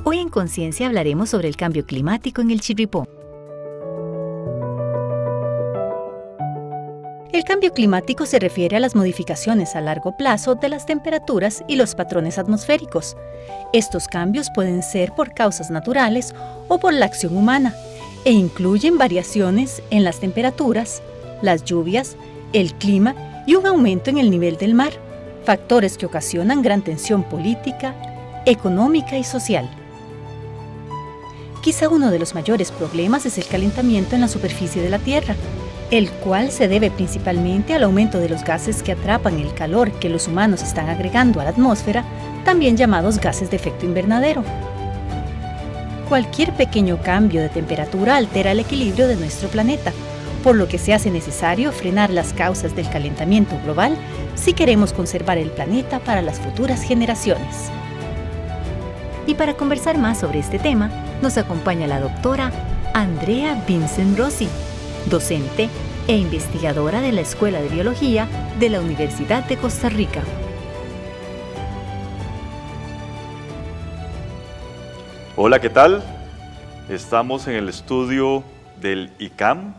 Hoy en Conciencia hablaremos sobre el cambio climático en el Chirripó. El cambio climático se refiere a las modificaciones a largo plazo de las temperaturas y los patrones atmosféricos. Estos cambios pueden ser por causas naturales o por la acción humana e incluyen variaciones en las temperaturas, las lluvias, el clima y un aumento en el nivel del mar, factores que ocasionan gran tensión política, económica y social. Quizá uno de los mayores problemas es el calentamiento en la superficie de la Tierra, el cual se debe principalmente al aumento de los gases que atrapan el calor que los humanos están agregando a la atmósfera, también llamados gases de efecto invernadero. Cualquier pequeño cambio de temperatura altera el equilibrio de nuestro planeta, por lo que se hace necesario frenar las causas del calentamiento global si queremos conservar el planeta para las futuras generaciones. Y para conversar más sobre este tema, nos acompaña la doctora Andrea Vincent Rossi, docente e investigadora de la Escuela de Biología de la Universidad de Costa Rica. Hola, ¿qué tal? Estamos en el estudio del ICAM,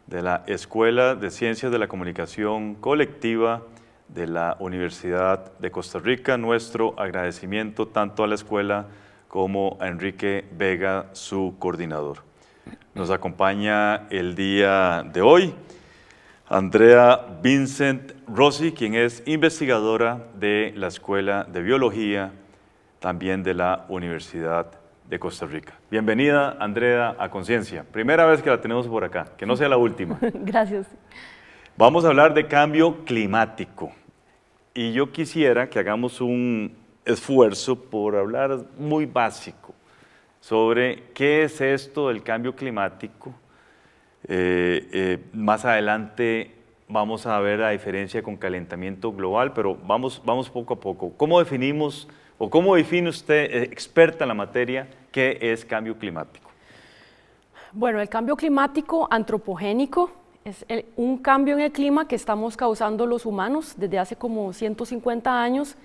de la Escuela de Ciencias de la Comunicación Colectiva de la Universidad de Costa Rica. Nuestro agradecimiento tanto a la escuela como a Enrique Vega, su coordinador. Nos acompaña el día de hoy Andrea Vincent Rossi, quien es investigadora de la Escuela de Biología, también de la Universidad de Costa Rica. Bienvenida, Andrea, a Conciencia. Primera vez que la tenemos por acá, que no sea la última. Gracias. Vamos a hablar de cambio climático. Y yo quisiera que hagamos un esfuerzo por hablar muy básico sobre qué es esto del cambio climático. Más adelante vamos a ver la diferencia con calentamiento global, pero vamos poco a poco. ¿Cómo definimos o cómo define usted, experta en la materia, qué es cambio climático? Bueno, el cambio climático antropogénico es un cambio en el clima que estamos causando los humanos desde hace como 150 años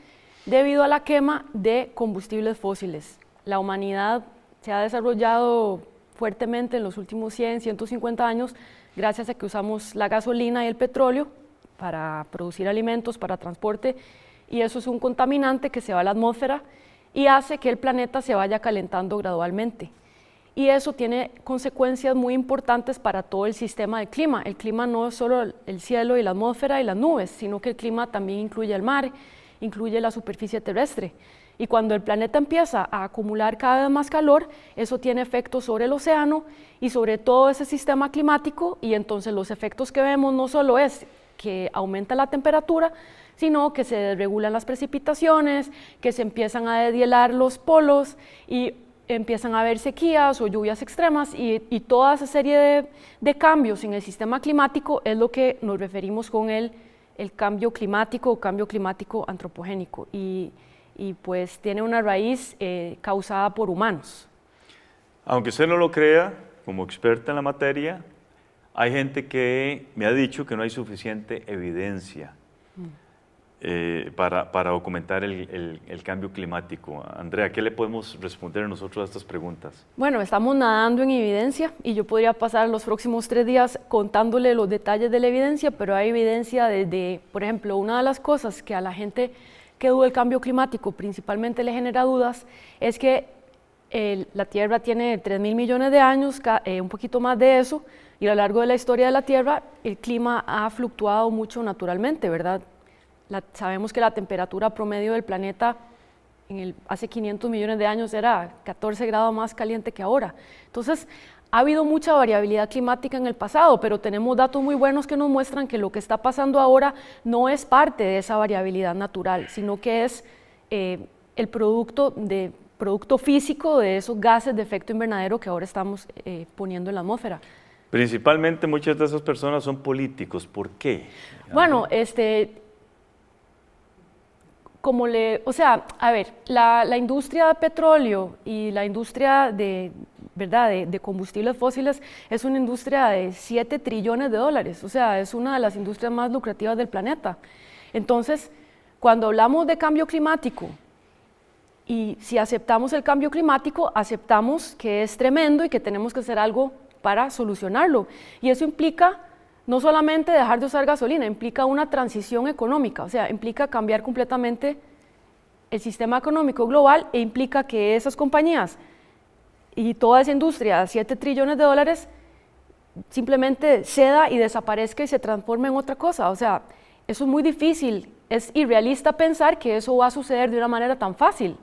debido a la quema de combustibles fósiles. La humanidad se ha desarrollado fuertemente en los últimos 100, 150 años gracias a que usamos la gasolina y el petróleo para producir alimentos, para transporte, y eso es un contaminante que se va a la atmósfera y hace que el planeta se vaya calentando gradualmente. Y eso tiene consecuencias muy importantes para todo el sistema del clima. El clima no es solo el cielo y la atmósfera y las nubes, sino que el clima también incluye el mar, incluye la superficie terrestre. Y cuando el planeta empieza a acumular cada vez más calor, eso tiene efectos sobre el océano y sobre todo ese sistema climático, y entonces los efectos que vemos no solo es que aumenta la temperatura, sino que se desregulan las precipitaciones, que se empiezan a deshielar los polos y empiezan a haber sequías o lluvias extremas y toda esa serie de cambios en el sistema climático es lo que nos referimos con el cambio climático o cambio climático antropogénico y pues tiene una raíz causada por humanos. Aunque usted no lo crea, como experta en la materia, hay gente que me ha dicho que no hay suficiente evidencia para documentar el cambio climático. Andrea, ¿qué le podemos responder nosotros a estas preguntas? Bueno, estamos nadando en evidencia y yo podría pasar los próximos 3 días contándole los detalles de la evidencia, pero hay evidencia desde, por ejemplo, una de las cosas que a la gente que duda del cambio climático principalmente le genera dudas es que la Tierra tiene 3.000 millones de años, un poquito más de eso, y a lo largo de la historia de la Tierra el clima ha fluctuado mucho naturalmente, ¿verdad? Sabemos que la temperatura promedio del planeta hace 500 millones de años era 14 grados más caliente que ahora. Entonces, ha habido mucha variabilidad climática en el pasado, pero tenemos datos muy buenos que nos muestran que lo que está pasando ahora no es parte de esa variabilidad natural, sino que es el producto físico de esos gases de efecto invernadero que ahora estamos poniendo en la atmósfera. Principalmente muchas de esas personas son políticos. ¿Por qué? Bueno, la industria de petróleo y la industria de combustibles fósiles es una industria de 7 trillones de dólares, o sea, es una de las industrias más lucrativas del planeta. Entonces, cuando hablamos de cambio climático Y si aceptamos el cambio climático, aceptamos que es tremendo y que tenemos que hacer algo para solucionarlo. Y eso implica no solamente dejar de usar gasolina, implica una transición económica, o sea, implica cambiar completamente el sistema económico global e implica que esas compañías y toda esa industria de 7 trillones de dólares simplemente ceda y desaparezca y se transforme en otra cosa. O sea, eso es muy difícil, es irrealista pensar que eso va a suceder de una manera tan fácil.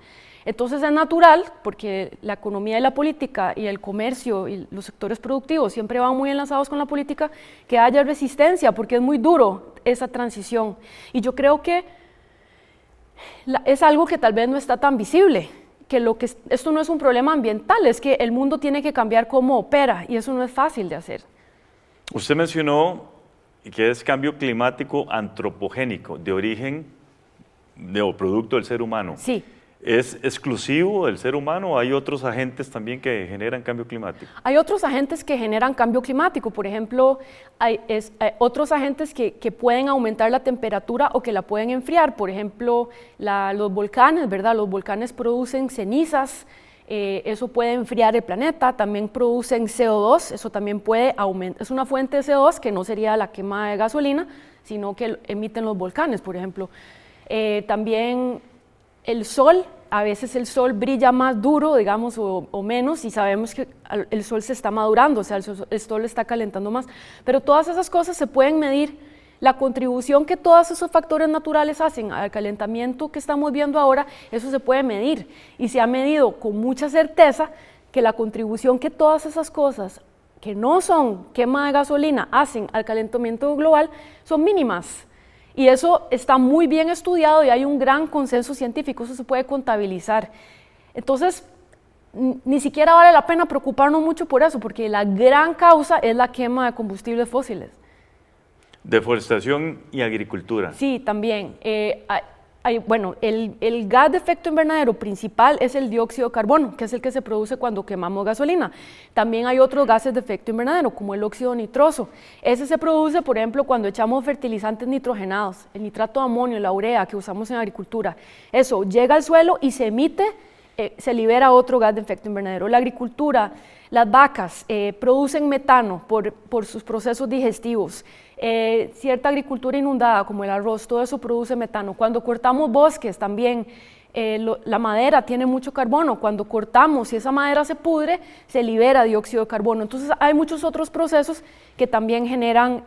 Entonces es natural, porque la economía y la política y el comercio y los sectores productivos siempre van muy enlazados con la política, que haya resistencia, porque es muy duro esa transición. Y yo creo que es algo que tal vez no está tan visible, esto no es un problema ambiental, es que el mundo tiene que cambiar cómo opera y eso no es fácil de hacer. Usted mencionó que es cambio climático antropogénico, de origen o producto del ser humano. Sí. ¿Es exclusivo del ser humano o hay otros agentes también que generan cambio climático? Hay otros agentes que generan cambio climático, por ejemplo, hay otros agentes que pueden aumentar la temperatura o que la pueden enfriar, por ejemplo, los volcanes, ¿verdad? Los volcanes producen cenizas, eso puede enfriar el planeta, también producen CO2, eso también puede aumentar, es una fuente de CO2 que no sería la quema de gasolina, sino que emiten los volcanes, por ejemplo. También el sol, a veces el sol brilla más duro, digamos, o menos, y sabemos que el sol se está madurando, o sea, el sol está calentando más, pero todas esas cosas se pueden medir. La contribución que todos esos factores naturales hacen al calentamiento que estamos viendo ahora, eso se puede medir, y se ha medido con mucha certeza que la contribución que todas esas cosas, que no son quema de gasolina, hacen al calentamiento global, son mínimas. Y eso está muy bien estudiado y hay un gran consenso científico, eso se puede contabilizar. Entonces, ni siquiera vale la pena preocuparnos mucho por eso, porque la gran causa es la quema de combustibles fósiles. Deforestación y agricultura. Sí, también. Bueno, el gas de efecto invernadero principal es el dióxido de carbono, que es el que se produce cuando quemamos gasolina. También hay otros gases de efecto invernadero, como el óxido nitroso. Ese se produce, por ejemplo, cuando echamos fertilizantes nitrogenados, el nitrato de amonio, la urea que usamos en agricultura. Eso llega al suelo y se emite, se libera otro gas de efecto invernadero. La agricultura, las vacas producen metano por sus procesos digestivos. Cierta agricultura inundada como el arroz, todo eso produce metano. Cuando cortamos bosques también, la madera tiene mucho carbono. Cuando cortamos y esa madera se pudre, se libera dióxido de carbono. Entonces hay muchos otros procesos que también generan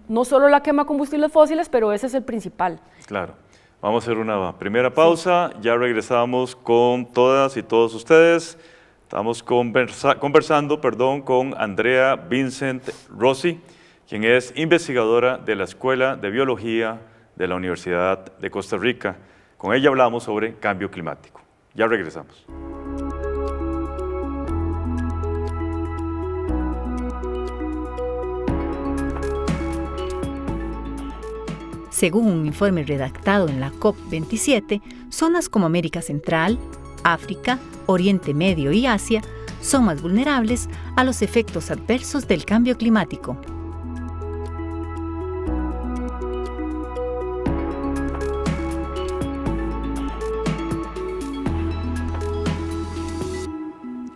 no solo la quema de combustibles fósiles, pero ese es el principal. Claro. Vamos a hacer una primera pausa, sí. Ya regresamos con todas y todos ustedes. Estamos conversando con Andrea Vincent Rossi, quien es investigadora de la Escuela de Biología de la Universidad de Costa Rica. Con ella hablamos sobre cambio climático. Ya regresamos. Según un informe redactado en la COP27, zonas como América Central, África, Oriente Medio y Asia son más vulnerables a los efectos adversos del cambio climático.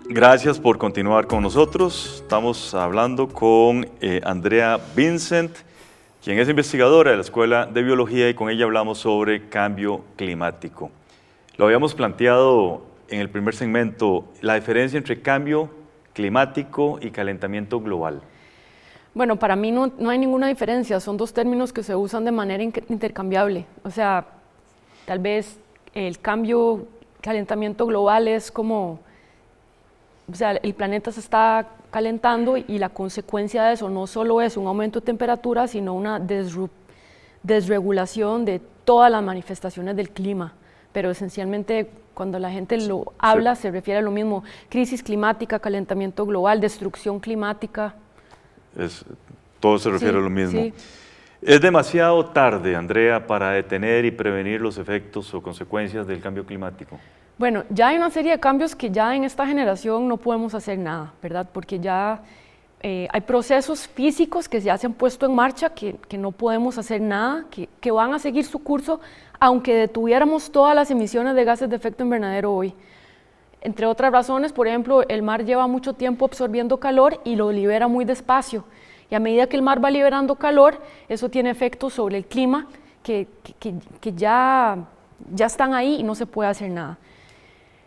Gracias por continuar con nosotros. Estamos hablando con Andrea Vincent, quien es investigadora de la Escuela de Biología, y con ella hablamos sobre cambio climático. Lo habíamos planteado en el primer segmento, la diferencia entre cambio climático y calentamiento global. Bueno, para mí no hay ninguna diferencia, son dos términos que se usan de manera intercambiable. O sea, tal vez el calentamiento global es como, o sea, el planeta se está calentando y la consecuencia de eso no solo es un aumento de temperatura, sino una desregulación de todas las manifestaciones del clima. Pero esencialmente cuando la gente lo habla se refiere a lo mismo: crisis climática, calentamiento global, destrucción climática. Todo se refiere a lo mismo. Sí. ¿Es demasiado tarde, Andrea, para detener y prevenir los efectos o consecuencias del cambio climático? Bueno, ya hay una serie de cambios que ya en esta generación no podemos hacer nada, ¿verdad? Porque ya hay procesos físicos que ya se han puesto en marcha, que no podemos hacer nada, que van a seguir su curso, aunque detuviéramos todas las emisiones de gases de efecto invernadero hoy. Entre otras razones, por ejemplo, el mar lleva mucho tiempo absorbiendo calor y lo libera muy despacio. Y a medida que el mar va liberando calor, eso tiene efectos sobre el clima que ya están ahí y no se puede hacer nada.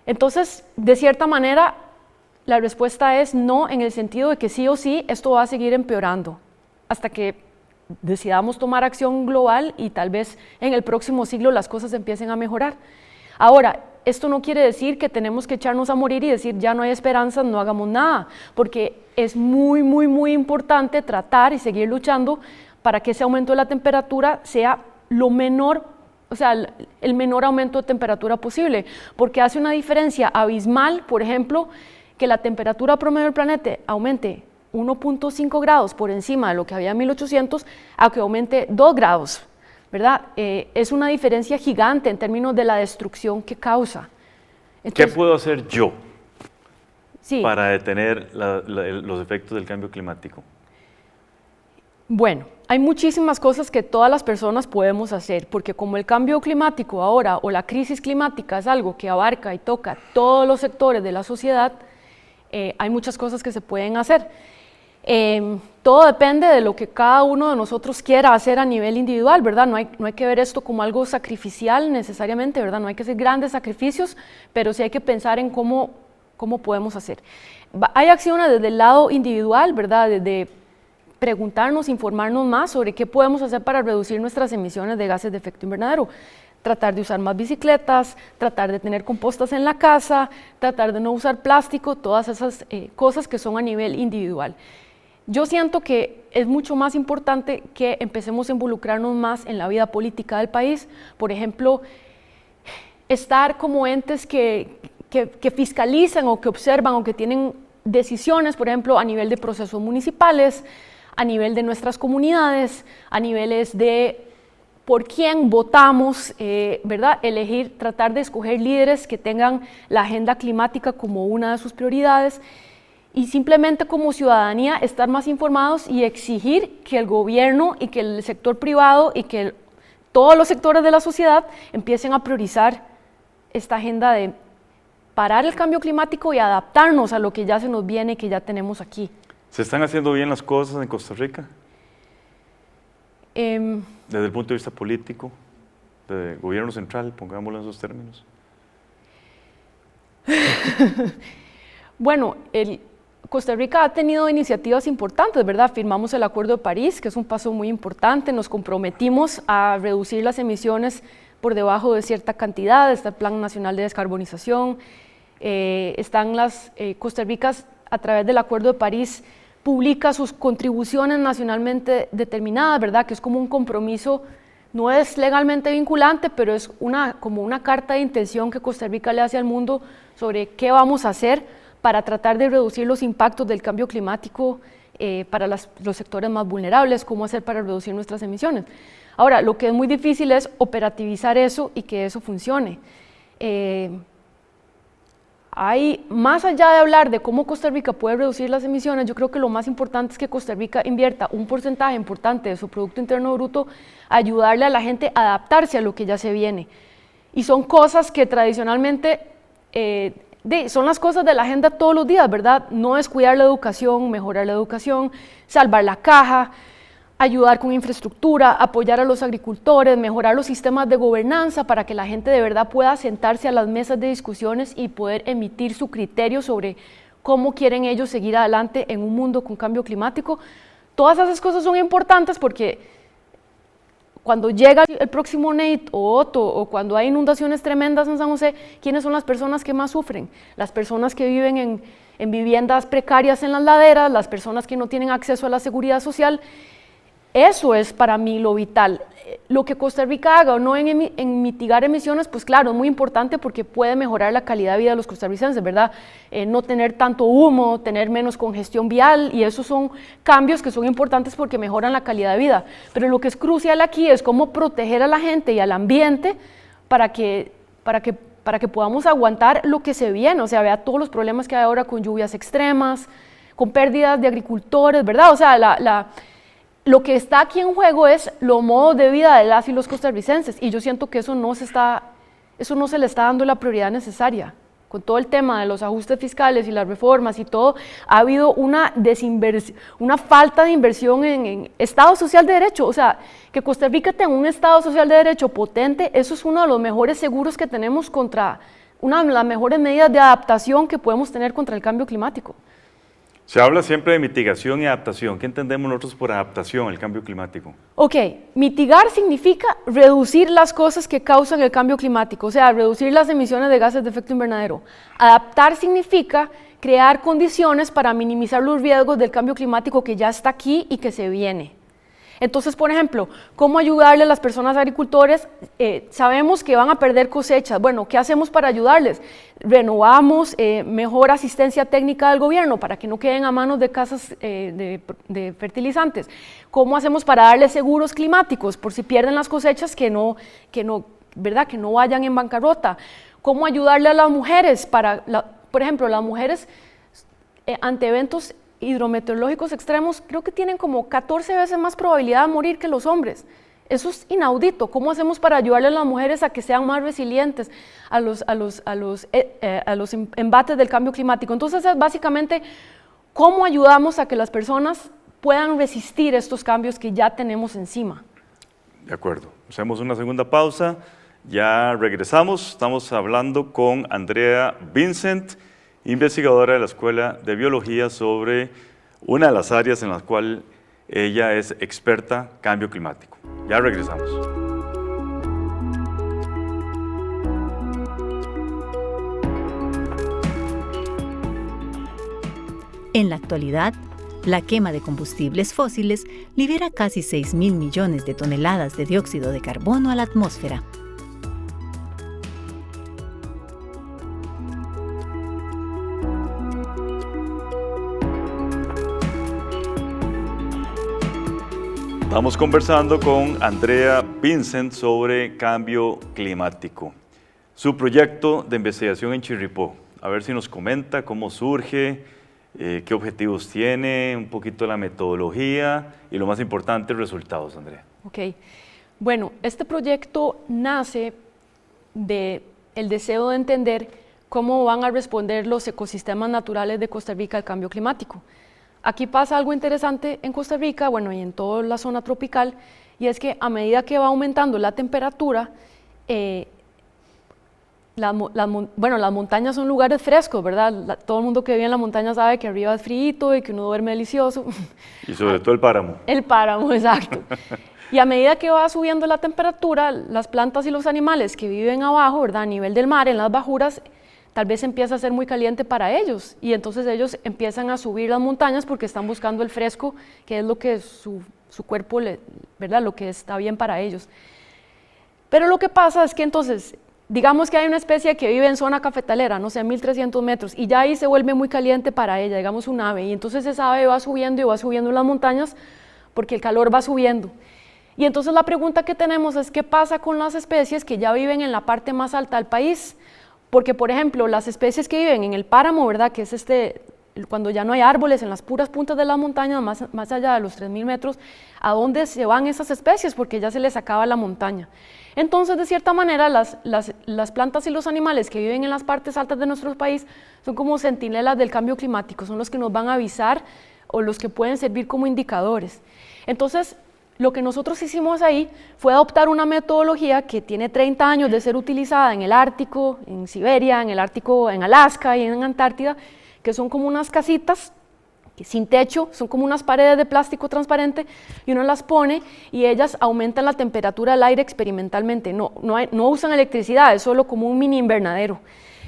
Entonces, de cierta manera, la respuesta es no, en el sentido de que sí o sí esto va a seguir empeorando hasta que decidamos tomar acción global y tal vez en el próximo siglo las cosas empiecen a mejorar. Ahora, esto no quiere decir que tenemos que echarnos a morir y decir ya no hay esperanza, no hagamos nada, porque es muy, muy, muy importante tratar y seguir luchando para que ese aumento de la temperatura sea lo menor, o sea, el menor aumento de temperatura posible, porque hace una diferencia abismal, por ejemplo, que la temperatura promedio del planeta aumente 1.5 grados por encima de lo que había en 1800 a que aumente 2 grados, ¿verdad? Es una diferencia gigante en términos de la destrucción que causa. Entonces, ¿qué puedo hacer yo para detener los efectos del cambio climático? Bueno, hay muchísimas cosas que todas las personas podemos hacer, porque como el cambio climático ahora o la crisis climática es algo que abarca y toca todos los sectores de la sociedad, hay muchas cosas que se pueden hacer. Todo depende de lo que cada uno de nosotros quiera hacer a nivel individual, ¿verdad? No hay que ver esto como algo sacrificial necesariamente, ¿verdad? No hay que hacer grandes sacrificios, pero sí hay que pensar en cómo podemos hacer. Hay acciones desde el lado individual, ¿verdad? Desde preguntarnos, informarnos más sobre qué podemos hacer para reducir nuestras emisiones de gases de efecto invernadero. Tratar de usar más bicicletas, tratar de tener compostas en la casa, tratar de no usar plástico, todas esas cosas que son a nivel individual. Yo siento que es mucho más importante que empecemos a involucrarnos más en la vida política del país. Por ejemplo, estar como entes que fiscalizan o que observan o que tienen decisiones, por ejemplo, a nivel de procesos municipales, a nivel de nuestras comunidades, a niveles de por quién votamos, ¿verdad? Elegir, tratar de escoger líderes que tengan la agenda climática como una de sus prioridades y simplemente como ciudadanía estar más informados y exigir que el gobierno y que el sector privado y que todos los sectores de la sociedad empiecen a priorizar esta agenda de parar el cambio climático y adaptarnos a lo que ya se nos viene y que ya tenemos aquí. ¿Se están haciendo bien las cosas en Costa Rica? Desde el punto de vista político, de gobierno central, pongámoslo en esos términos. Bueno, Costa Rica ha tenido iniciativas importantes, ¿verdad? Firmamos el Acuerdo de París, que es un paso muy importante, nos comprometimos a reducir las emisiones por debajo de cierta cantidad, está el Plan Nacional de Descarbonización, están Costa Rica a través del Acuerdo de París publica sus contribuciones nacionalmente determinadas, ¿verdad? Que es como un compromiso, no es legalmente vinculante, pero es como una carta de intención que Costa Rica le hace al mundo sobre qué vamos a hacer para tratar de reducir los impactos del cambio climático para los sectores más vulnerables, cómo hacer para reducir nuestras emisiones. Ahora, lo que es muy difícil es operativizar eso y que eso funcione. Más allá de hablar de cómo Costa Rica puede reducir las emisiones, yo creo que lo más importante es que Costa Rica invierta un porcentaje importante de su Producto Interno Bruto a ayudarle a la gente a adaptarse a lo que ya se viene. Y son cosas que tradicionalmente son las cosas de la agenda todos los días, ¿verdad? No es cuidar la educación, mejorar la educación, salvar la caja, ayudar con infraestructura, apoyar a los agricultores, mejorar los sistemas de gobernanza para que la gente de verdad pueda sentarse a las mesas de discusiones y poder emitir su criterio sobre cómo quieren ellos seguir adelante en un mundo con cambio climático. Todas esas cosas son importantes porque cuando llega el próximo Nate o Otto o cuando hay inundaciones tremendas en San José, ¿quiénes son las personas que más sufren? Las personas que viven en viviendas precarias en las laderas, las personas que no tienen acceso a la seguridad social. Eso es para mí lo vital. Lo que Costa Rica haga o no en mitigar emisiones, pues claro, es muy importante porque puede mejorar la calidad de vida de los costarricenses, ¿verdad? No tener tanto humo, tener menos congestión vial, y esos son cambios que son importantes porque mejoran la calidad de vida. Pero lo que es crucial aquí es cómo proteger a la gente y al ambiente para que podamos aguantar lo que se viene. O sea, vea todos los problemas que hay ahora con lluvias extremas, con pérdidas de agricultores, ¿verdad? O sea, lo que está aquí en juego es los modos de vida de las y los costarricenses, y yo siento que eso no se le está dando la prioridad necesaria. Con todo el tema de los ajustes fiscales y las reformas y todo, ha habido una falta de inversión en Estado Social de Derecho. O sea, que Costa Rica tenga un Estado Social de Derecho potente, eso es uno de los mejores seguros que tenemos contra, una de las mejores medidas de adaptación que podemos tener contra el cambio climático. Se habla siempre de mitigación y adaptación. ¿Qué entendemos nosotros por adaptación al cambio climático? Ok, mitigar significa reducir las cosas que causan el cambio climático, o sea, reducir las emisiones de gases de efecto invernadero. Adaptar significa crear condiciones para minimizar los riesgos del cambio climático que ya está aquí y que se viene. Entonces, por ejemplo, ¿cómo ayudarle a las personas agricultores? Sabemos que van a perder cosechas. Bueno, ¿qué hacemos para ayudarles? Renovamos, mejor asistencia técnica del gobierno para que no queden a manos de casas de fertilizantes. ¿Cómo hacemos para darles seguros climáticos por si pierden las cosechas ¿verdad? Que no vayan en bancarrota? ¿Cómo ayudarle a las mujeres? Por ejemplo, las mujeres ante eventos hidrometeorológicos extremos, creo que tienen como 14 veces más probabilidad de morir que los hombres. Eso es inaudito. ¿Cómo hacemos para ayudarle a las mujeres a que sean más resilientes a los embates del cambio climático? Entonces, es básicamente cómo ayudamos a que las personas puedan resistir estos cambios que ya tenemos encima. De acuerdo. Hacemos una segunda pausa. Ya regresamos. Estamos hablando con Andrea Vincent, investigadora de la Escuela de Biología, sobre una de las áreas en las cuales ella es experta, cambio climático. Ya regresamos. En la actualidad, la quema de combustibles fósiles libera casi 6.000 millones de toneladas de dióxido de carbono a la atmósfera. Estamos conversando con Andrea Vincent sobre cambio climático. Su proyecto de investigación en Chirripó. A ver si nos comenta cómo surge, qué objetivos tiene, un poquito la metodología y lo más importante, resultados, Andrea. Ok. Bueno, este proyecto nace del deseo de entender cómo van a responder los ecosistemas naturales de Costa Rica al cambio climático. Aquí pasa algo interesante en Costa Rica, bueno, y en toda la zona tropical, y es que a medida que va aumentando la temperatura, las montañas son lugares frescos, ¿verdad? Todo el mundo que vive en la montaña sabe que arriba es frío y que uno duerme delicioso. Y sobre todo el páramo. El páramo, exacto. Y a medida que va subiendo la temperatura, las plantas y los animales que viven abajo, ¿verdad? A nivel del mar, en las bajuras, tal vez empieza a ser muy caliente para ellos, y entonces ellos empiezan a subir las montañas porque están buscando el fresco, que es lo que su cuerpo, ¿verdad? Lo que está bien para ellos. Pero lo que pasa es que entonces, digamos que hay una especie que vive en zona cafetalera, no sé, 1300 metros, y ya ahí se vuelve muy caliente para ella, digamos un ave, y entonces esa ave va subiendo y va subiendo en las montañas porque el calor va subiendo. Y entonces la pregunta que tenemos es, ¿qué pasa con las especies que ya viven en la parte más alta del país? Porque, por ejemplo, las especies que viven en el páramo, ¿verdad? Que es cuando ya no hay árboles, en las puras puntas de las montañas, más allá de los 3000 metros, ¿a dónde se van esas especies? Porque ya se les acaba la montaña. Entonces, de cierta manera, las plantas y los animales que viven en las partes altas de nuestro país son como centinelas del cambio climático, son los que nos van a avisar o los que pueden servir como indicadores. Entonces, lo que nosotros hicimos ahí fue adoptar una metodología que tiene 30 años de ser utilizada en el Ártico, en Siberia, en el Ártico, en Alaska y en Antártida, que son como unas casitas que sin techo, son como unas paredes de plástico transparente, y uno las pone y ellas aumentan la temperatura del aire experimentalmente. No usan electricidad, es solo como un mini invernadero.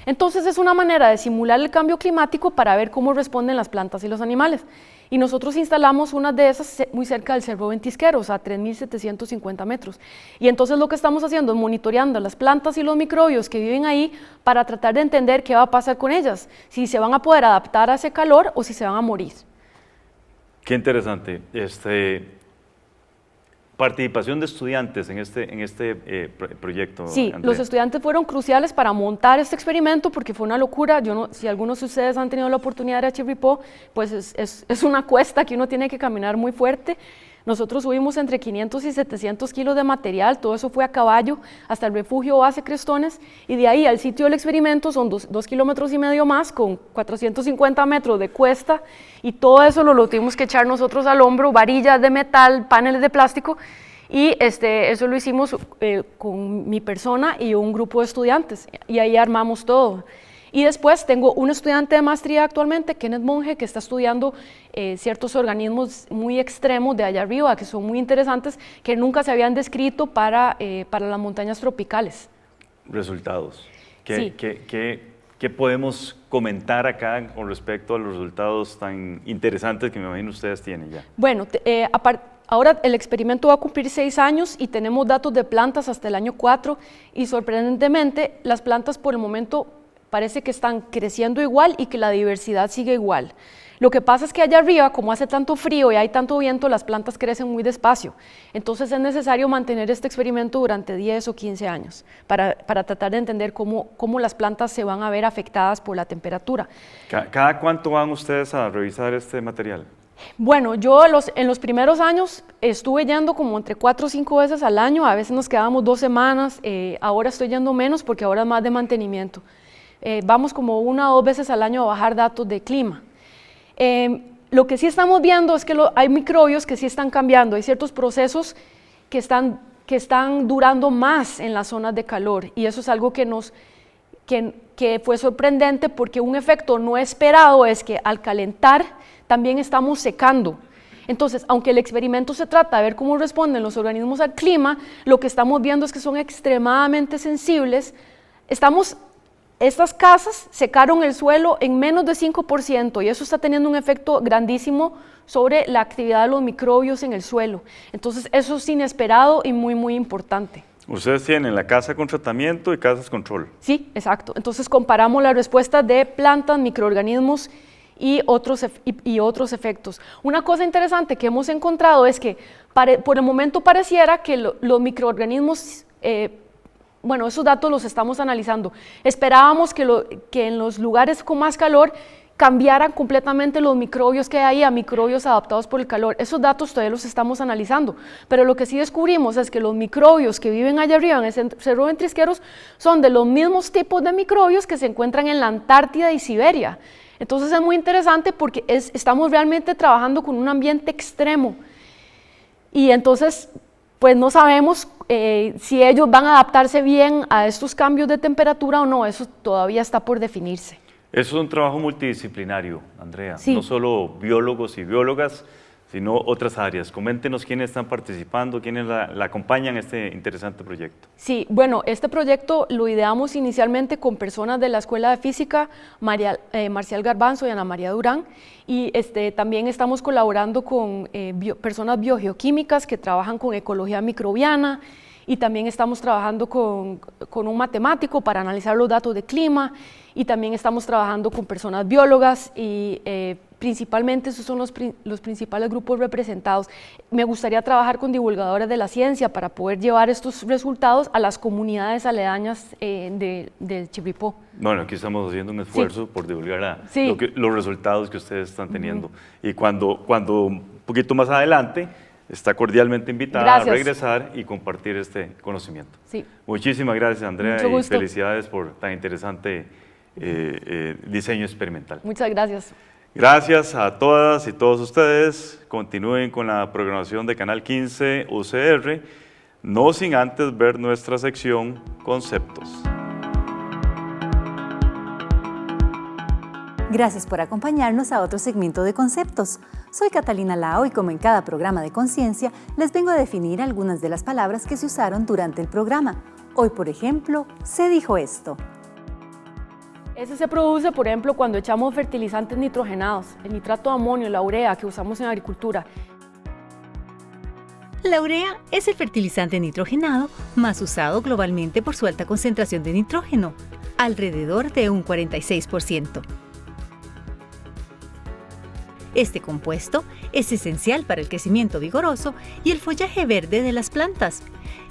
Entonces es una manera de simular el cambio climático para ver cómo responden las plantas y los animales. Y nosotros instalamos una de esas muy cerca del Cerro Ventisqueros, a 3750 metros. Y entonces lo que estamos haciendo es monitoreando las plantas y los microbios que viven ahí para tratar de entender qué va a pasar con ellas, si se van a poder adaptar a ese calor o si se van a morir. Qué interesante. participación de estudiantes en este proyecto. Sí, Andrea. los estudiantes fueron cruciales para montar este experimento porque fue una locura. Yo no, si algunos de ustedes han tenido la oportunidad de ir a Chirripó, pues es una cuesta que uno tiene que caminar muy fuerte. Nosotros subimos entre 500 y 700 kilos de material, todo eso fue a caballo hasta el refugio base Crestones, y de ahí al sitio del experimento son 2,5 kilómetros más, con 450 metros de cuesta, y todo eso lo tuvimos que echar nosotros al hombro, varillas de metal, paneles de plástico, y eso lo hicimos con mi persona y un grupo de estudiantes, y ahí armamos todo. Y después tengo un estudiante de maestría actualmente, Kenneth Monge, que está estudiando ciertos organismos muy extremos de allá arriba, que son muy interesantes, que nunca se habían descrito para las montañas tropicales. Resultados. Sí. ¿Qué podemos comentar acá con respecto a los resultados tan interesantes que me imagino ustedes tienen ya? Bueno, ahora el experimento va a cumplir 6 años y tenemos datos de plantas hasta el año 4, y sorprendentemente las plantas por el momento parece que están creciendo igual y que la diversidad sigue igual. Lo que pasa es que allá arriba, como hace tanto frío y hay tanto viento, las plantas crecen muy despacio. Entonces es necesario mantener este experimento durante 10 o 15 años para tratar de entender cómo las plantas se van a ver afectadas por la temperatura. ¿Cada cuánto van ustedes a revisar este material? Bueno, yo en los primeros años estuve yendo como entre 4 o 5 veces al año, a veces nos quedábamos 2 semanas, ahora estoy yendo menos porque ahora es más de mantenimiento. Vamos como 1 o 2 veces al año a bajar datos de clima. Lo que sí estamos viendo es que hay microbios que sí están cambiando, hay ciertos procesos que están durando más en las zonas de calor, y eso es algo que fue sorprendente porque un efecto no esperado es que al calentar también estamos secando. Entonces, aunque el experimento se trata de ver cómo responden los organismos al clima, lo que estamos viendo es que son extremadamente sensibles. Estas casas secaron el suelo en menos de 5%, y eso está teniendo un efecto grandísimo sobre la actividad de los microbios en el suelo. Entonces eso es inesperado y muy, muy importante. Ustedes tienen la casa con tratamiento y casas control. Sí, exacto. Entonces comparamos la respuesta de plantas, microorganismos y otros efectos. Una cosa interesante que hemos encontrado es que por el momento pareciera que los microorganismos, bueno, esos datos los estamos analizando. Esperábamos que en los lugares con más calor cambiaran completamente los microbios que hay a microbios adaptados por el calor. Esos datos todavía los estamos analizando, pero lo que sí descubrimos es que los microbios que viven allá arriba en el cerro Ventisqueros son de los mismos tipos de microbios que se encuentran en la Antártida y Siberia. Entonces es muy interesante porque estamos realmente trabajando con un ambiente extremo, y entonces pues no sabemos si ellos van a adaptarse bien a estos cambios de temperatura o no. Eso todavía está por definirse. Eso es un trabajo multidisciplinario, Andrea, sí. No solo biólogos y biólogas, sino otras áreas. Coméntenos quiénes están participando, quiénes la acompañan en este interesante proyecto. Sí, bueno, este proyecto lo ideamos inicialmente con personas de la Escuela de Física, Marcial Garbanzo y Ana María Durán, y también estamos colaborando con personas biogeoquímicas que trabajan con ecología microbiana, y también estamos trabajando con un matemático para analizar los datos de clima, y también estamos trabajando con personas biólogas, y principalmente esos son los principales grupos representados. Me gustaría trabajar con divulgadores de la ciencia para poder llevar estos resultados a las comunidades aledañas de Chirripó. Bueno, aquí estamos haciendo un esfuerzo por divulgar los resultados que ustedes están teniendo. Y cuando un poquito más adelante, está cordialmente invitada a regresar y compartir este conocimiento. Sí. Muchísimas gracias, Andrea, Mucho y gusto. felicidades por tan interesante diseño experimental. Muchas gracias. Gracias a todas y todos ustedes. Continúen con la programación de Canal 15 UCR, no sin antes ver nuestra sección Conceptos. Gracias por acompañarnos a otro segmento de Conceptos. Soy Catalina Lao y como en cada programa de conciencia, les vengo a definir algunas de las palabras que se usaron durante el programa. Hoy, por ejemplo, se dijo esto. Ese se produce, por ejemplo, cuando echamos fertilizantes nitrogenados, el nitrato de amonio, la urea que usamos en agricultura. La urea es el fertilizante nitrogenado más usado globalmente por su alta concentración de nitrógeno, alrededor de un 46%. Este compuesto es esencial para el crecimiento vigoroso y el follaje verde de las plantas,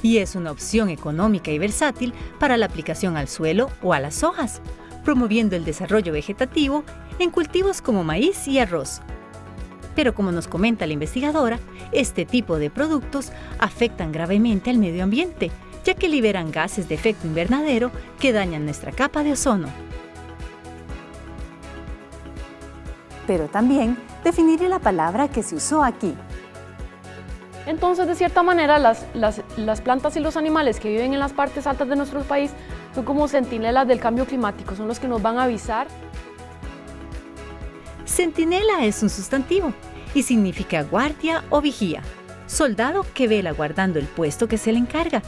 y es una opción económica y versátil para la aplicación al suelo o a las hojas, promoviendo el desarrollo vegetativo en cultivos como maíz y arroz. Pero como nos comenta la investigadora, este tipo de productos afectan gravemente al medio ambiente, ya que liberan gases de efecto invernadero que dañan nuestra capa de ozono. Pero también definiré la palabra que se usó aquí. Entonces, de cierta manera, las plantas y los animales que viven en las partes altas de nuestro país son como centinelas del cambio climático, son los que nos van a avisar. Centinela es un sustantivo y significa guardia o vigía, soldado que vela guardando el puesto que se le encarga.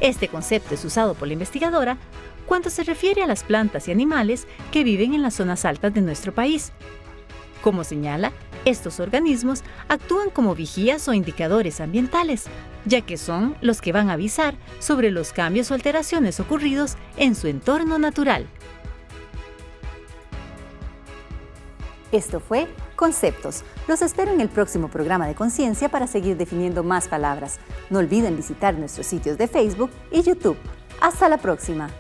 Este concepto es usado por la investigadora cuando se refiere a las plantas y animales que viven en las zonas altas de nuestro país. Como señala, estos organismos actúan como vigías o indicadores ambientales, ya que son los que van a avisar sobre los cambios o alteraciones ocurridos en su entorno natural. Esto fue Conceptos. Los espero en el próximo programa de Conciencia para seguir definiendo más palabras. No olviden visitar nuestros sitios de Facebook y YouTube. ¡Hasta la próxima!